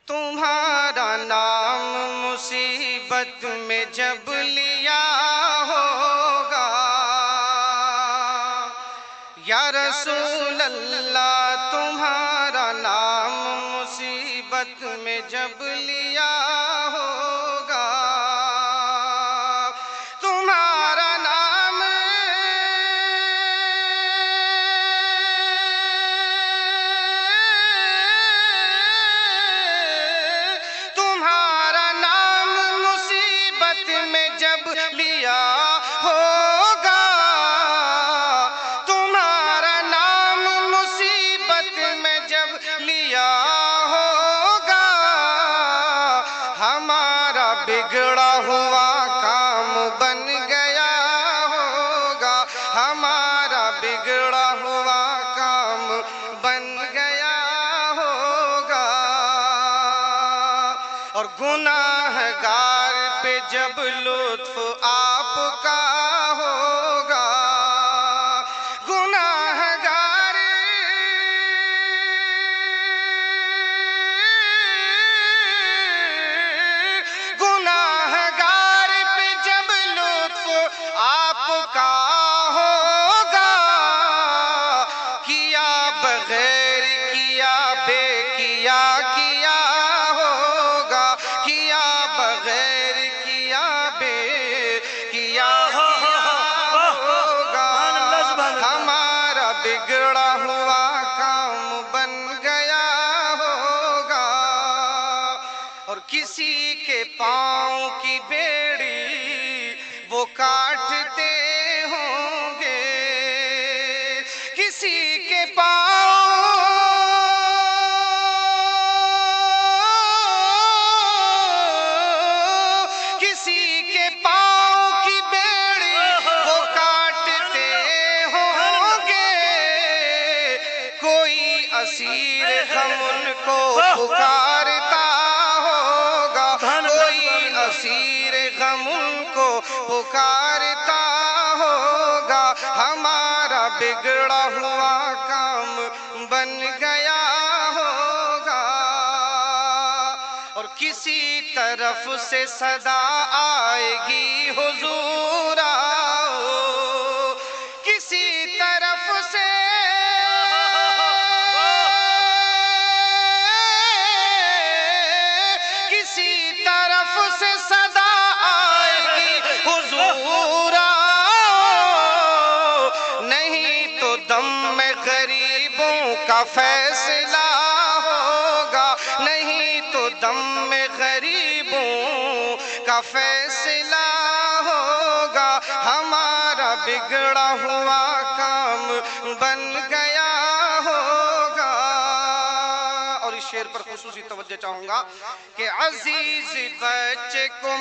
تمہارا نام مصیبت میں جب لیا ہوگا یا رسول اللہ، تمہارا نام مصیبت میں جب لیا ہوگا، تمہارا نام تمہارا نام مصیبت میں جب لیا ہوگا، تمہارا نام مصیبت میں جب لیا ہوگا، ہمارا بگڑا ہوا کام بن گیا ہوگا، ہمارا بگڑا ہوا کام بن گیا ہوگا، اور گناہ گار پہ جب لطف آپ کا ہوگا، گناہ گار گناہ گار پہ جب لطف آپ کا ہوگا، کیا بغیر کیا بے کیا کیا ہوگا، کیا بغیر کیا بے کیا ہوگا، ہمارا بگڑا ہوا کام بن گیا ہوگا، اور کسی کے پاؤں کی بیڑی وہ کاٹتے ہوں گے، کسی کے کسی کے پاؤں کی بیڑی وہ کاٹتے ہوں گے، کوئی اسیر غم ان کو پکارتا ہوگا، کوئی اسیر غم ان کو پکارتا ہوگا، ہمارا بگڑا ہوا کام بن گیا ہوگا، اور کسی طرف سے صدا آئے گی حضور آؤ، کسی طرف سے کسی طرف سے صدا آئے گی حضور آؤ، نہیں تو دم میں غریبوں کا فیصلہ ہوگا، نہیں تو دم میں غریبوں کا فیصلہ ہوگا، ہمارا بگڑا ہوا کام بن گیا ہوگا، اور اس شعر پر خصوصی توجہ چاہوں گا کہ عزیز بچے کو